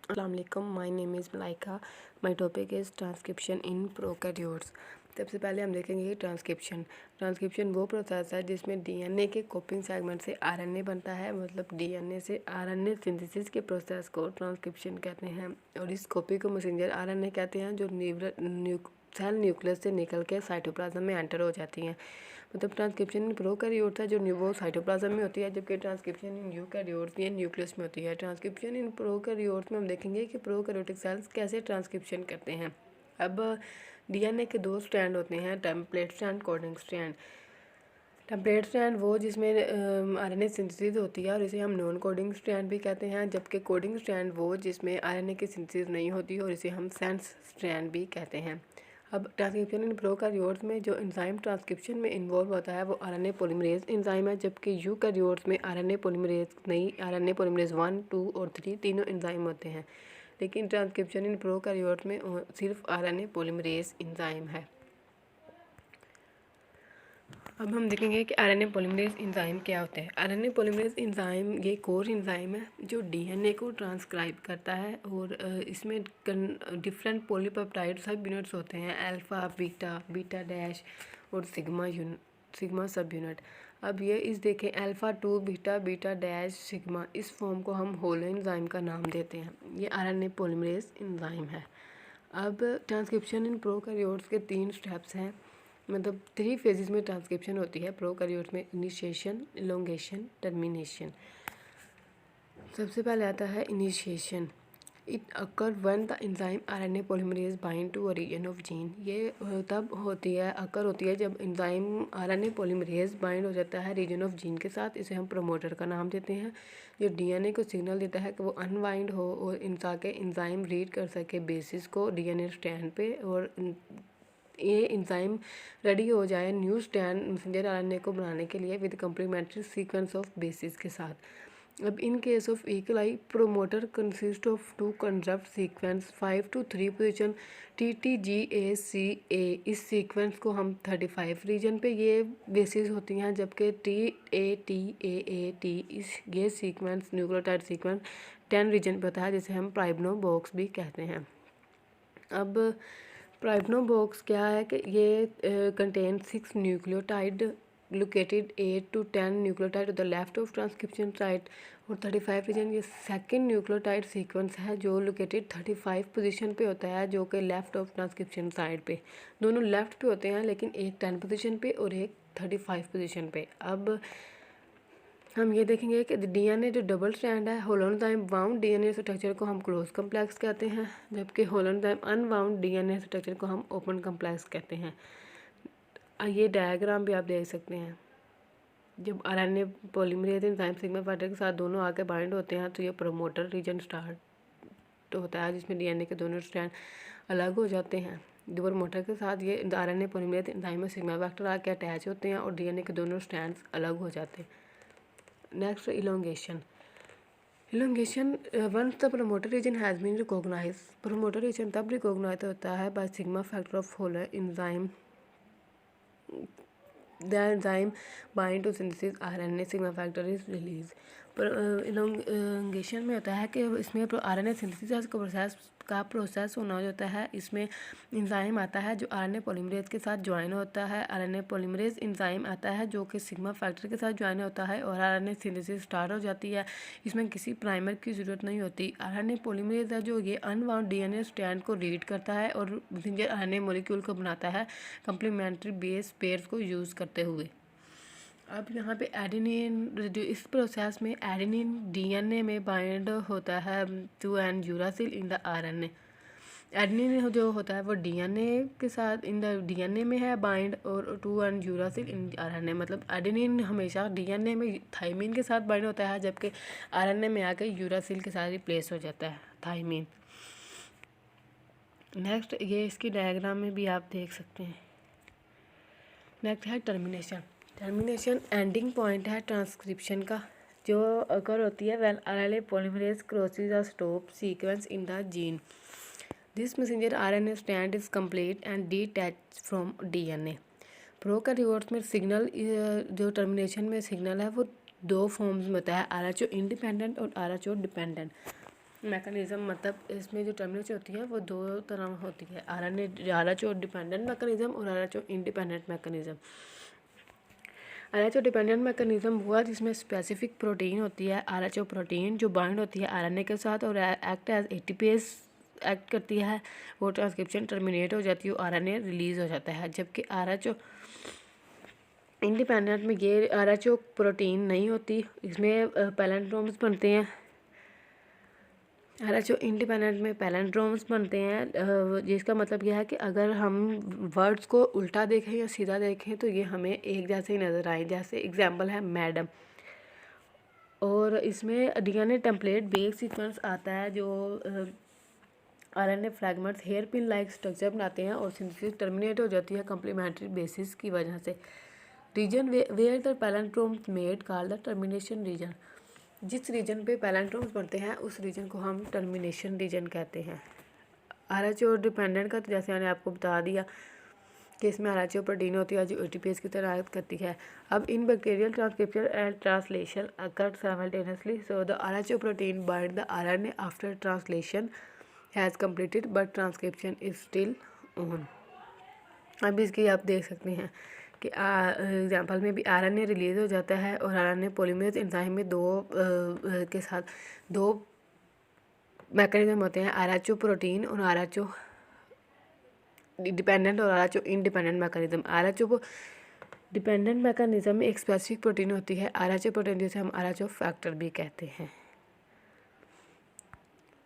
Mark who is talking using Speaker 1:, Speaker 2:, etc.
Speaker 1: Assalamualaikum, my name is Malaika. My topic is transcription in prokaryotes. सबसे पहले हम देखेंगे ट्रांसक्रिप्शन। ट्रांसक्रिप्शन वो प्रोसेस है जिसमें डीएनए के कॉपिंग सेगमेंट से आरएनए बनता है। मतलब डीएनए से आरएनए सिंथेसिस के प्रोसेस को ट्रांसक्रिप्शन कहते हैं और इस कॉपी को मैसेंजर आरएनए कहते हैं जो सेल न्यूक्लियस से निकल के साइटोप्लाज्म में एंटर हो जाती हैं। मतलब ट्रांसक्रिप्शन इन प्रोकैरियोट्स है जो वो साइटोप्लाज्म में होती है, जबकि ट्रांसक्रिप्शन इन यूकैरियोट्स ये न्यूक्लियस में होती है। ट्रांसक्रिप्शन इन प्रोकैरियोट्स में हम देखेंगे कि प्रोकैरियोटिक सेल्स कैसे ट्रांसक्रिप्शन करते हैं। अब डीएनए के दो स्ट्रैंड होते हैं, template strand, coding strand. Template strand वो जिसमें आरएनए सिंथेसिस होती है और इसे हम नॉन कोडिंग स्ट्रैंड भी कहते हैं, जबकि कोडिंग स्ट्रैंड वो जिसमें आरएनए की सिंथेसिस नहीं होती और इसे हम सेंस स्ट्रैंड भी कहते हैं। अब ट्रांसक्रिप्शन इन प्रोकैरियोट्स में जो एंजाइम ट्रांसक्रिप्शन में इन्वॉल्व होता है वो आरएनए पॉलीमरेज एंजाइम है, जबकि यूकैरियोट्स में आरएनए पॉलीमरेज नहीं, आरएनए पॉलीमरेज 1, 2 और 3 तीनों एंजाइम होते हैं। लेकिन ट्रांसक्रिप्शन इन प्रोकैरियोट्स में सिर्फ आरएनए पॉलीमरेज एंजाइम है। अब हम देखेंगे कि आरएनए पॉलीमरेज एंजाइम क्या होता है। आरएनए पॉलीमरेज एंजाइम ये कोर एंजाइम है जो डीएनए को ट्रांसक्राइब करता है और इसमें डिफरेंट पॉलीपेप्टाइड सब यूनिट्स होते हैं, अल्फा, बीटा, बीटा डैश और सिग्मा सब यूनिट। अब ये इस देखें alpha 2, beta, beta dash, sigma, इस फॉर्म को हम होलो एंजाइम का नाम देते हैं। ये आरएनए पॉलीमरेज एंजाइम है। अब ट्रांसक्रिप्शन इन प्रोकैरियोट्स के 3 स्टेप्स हैं, मतलब 3 फेजेस में ट्रांसक्रिप्शन होती है प्रोकैरियोट्स में, इनिशिएशन, इलोंगेशन, टर्मिनेशन। सबसे पहले आता है initiation. It occur when the enzyme RNA polymerase bind to a region of gene. ये तब होती है, अकर होती है जब एंजाइम आरएनए पॉलीमरेज बाइंड हो जाता है रीजन ऑफ जीन के साथ। इसे हम प्रमोटर का नाम देते हैं, जो डीएनए को सिग्नल देता है कि वो अनवाइंड हो और ताकि एंजाइम रीड कर सके बेसिस को डीएनए स्ट्रैंड पे और ये एंजाइम रेडी हो जाए न्यू स्ट्रैंड मैसेंजर आरएनए को बनाने के लिए with complementary sequence of basis के साथ। अब in case of E coli promoter consist of 2 conserved sequence 5 to 3 position TTGACA। इस सीक्वेंस को हम 35 रीजन पे ये बेसिस होती हैं, जबकि TATAAT ये सीक्वेंस न्यूक्लियोटाइड सीक्वेंस 10 रीजन पे होता है, जिसे हम प्राइमो बॉक्स भी कहते हैं। अब प्राइमो बॉक्स क्या है कि ये contain 6 nucleotide located 8 to 10 nucleotide the left of transcription site और 35 रीजन ये सेकंड न्यूक्लियोटाइड सीक्वेंस है जो लोकेटेड 35 पोजीशन पे होता है, जो कि लेफ्ट ऑफ ट्रांसक्रिप्शन साइड पे। दोनों लेफ्ट पे होते हैं, लेकिन एक 10 पोजीशन पे और एक 35 पोजीशन पे। अब हम ये देखेंगे कि डीएनए जो डबल स्ट्रैंड है होलोएंजाइम बाउंड डीएनए स्ट्रक्चर को हम क्लोज कम्प्लेक्स कहते हैं, जबकि होलोएंजाइम अनबाउंड डीएनए स्ट्रक्चर को हम ओपन कम्प्लेक्स कहते हैं। ये डायग्राम भी आप देख सकते हैं। जब RNA polymerase enzyme sigma factor के साथ दोनों आके बाइंड होते हैं तो ये प्रोमोटर रीजन स्टार्ट होता है, जिसमें डीएनए के दोनों स्ट्रैंड अलग हो जाते हैं। जो प्रोमोटर के साथ ये आरएनए पॉलीमरेज एंजाइम में सिग्मा फैक्टर आके अटैच होते हैं और डीएनए के दोनों स्ट्रैंड्स अलग हो जाते हैं। Next elongation. Elongation once the promoter region has been recognise. Promoter region तब रिकॉग्नाइज होता है by sigma factor of holo enzyme the enzyme bind to synthesis RNA sigma factor is release. Elongation में होता है कि इसमें आरएनए सिंथेसिस का process होना होता है। इसमें एंजाइम आता है जो आरएनए पॉलीमरेज के साथ ज्वाइन होता है। आरएनए पॉलीमरेज एंजाइम आता है जो कि सिग्मा फैक्टर के साथ ज्वाइन होता है और आरएनए सिंथेसिस स्टार्ट हो जाती है। इसमें किसी प्राइमर की ज़रूरत नहीं होती। आरएनए पॉलीमरेज है जो ये अनबाउंड डीएनए स्ट्रैंड को रीड करता है और मैसेंजर आरएनए मॉलिक्यूल को बनाता है कम्प्लीमेंट्री बेस पेयर्स को यूज़ करते हुए। अब यहाँ पे एडेनिन, इस प्रोसेस में एडेनिन डीएनए में बाइंड होता है to an uracil in the RNA. Adenine जो होता है वो डीएनए के साथ इन द डीएनए में है बाइंड और to an uracil in RNA. मतलब एडेनिन हमेशा डीएनए में थाइमिन के साथ बाइंड होता है, जबकि आरएनए में आकर यूरासिल के साथ रिप्लेस हो जाता है थाइमिन। नेक्स्ट ये इसकी डायग्राम में भी आप देख सकते हैं। नेक्स्ट है टर्मिनेशन। टर्मिनेशन एंडिंग पॉइंट है ट्रांसक्रिप्शन का, जो अगर होती है when RNA polymerase crosses a stop sequence in the gene. This messenger RNA strand is complete and detach from DNA. Prokaryotes में सिग्नल जो टर्मिनेशन में सिग्नल है वो 2 फॉर्म्स में होता है, आरएचओ इंडिपेंडेंट और आरएचओ डिपेंडेंट। मैकेनिज्म मतलब इसमें जो टर्मिनेशन होती है वो दो तरह होती है, आरएचओ डिपेंडेंट मैकेनिज्म और rho independent mechanism. Rho dependent mechanism हुआ जिसमें स्पेसिफिक प्रोटीन होती है, आरएचओ प्रोटीन, जो बाइंड होती है आरएनए के साथ और एक्ट एज एटीपीएस एक्ट करती है, वो ट्रांसक्रिप्शन टर्मिनेट हो जाती है, आरएनए रिलीज हो जाता है। जबकि आरएचओ इंडिपेंडेंट में ये आरएचओ प्रोटीन नहीं होती, इसमें पैलेंड्रोम्स बनते हैं। आरएचओ इंडिपेंडेंट में पैलेंड्रोम्स बनते हैं, जिसका मतलब यह है कि अगर हम वर्ड्स को उल्टा देखें या सीधा देखें तो ये हमें एक जैसे ही नज़र आए। जैसे एग्जांपल है मैडम, और इसमें डीएनए टेम्पलेट बेस सीक्वेंस आता है जो RNA fragments hairpin like structure बनाते हैं और सिंथेसिस टर्मिनेट हो जाती है कम्प्लीमेंट्री बेसिस की वजह से। Region where the palindromes made called the termination region. जिस रीजन पे पैलेंड्रोम्स बनते हैं उस रीजन को हम टर्मिनेशन रीजन कहते हैं। आरएचओ डिपेंडेंट का तो जैसे मैंने आपको बता दिया कि इसमें आरएचओ प्रोटीन होती है जो एटीपीएस की तरह एक्ट करती है। अब in bacterial transcription and translation occur simultaneously, so the rho protein bind the RNA after translation has completed but transcription is still on. अब इसकी आप देख सकते हैं कि एग्जाम्पल में भी आरएनए रिलीज हो जाता है और आरएनए पॉलीमरेज एंजाइम में के साथ दो मैकेनिज्म होते हैं, आरएचओ प्रोटीन और आरएचओ डिपेंडेंट और rho independent mechanism. Rho dependent mechanism में एक स्पेसिफिक प्रोटीन होती है, आरएचओ प्रोटीन जिसे हम आरएचओ फैक्टर भी कहते हैं।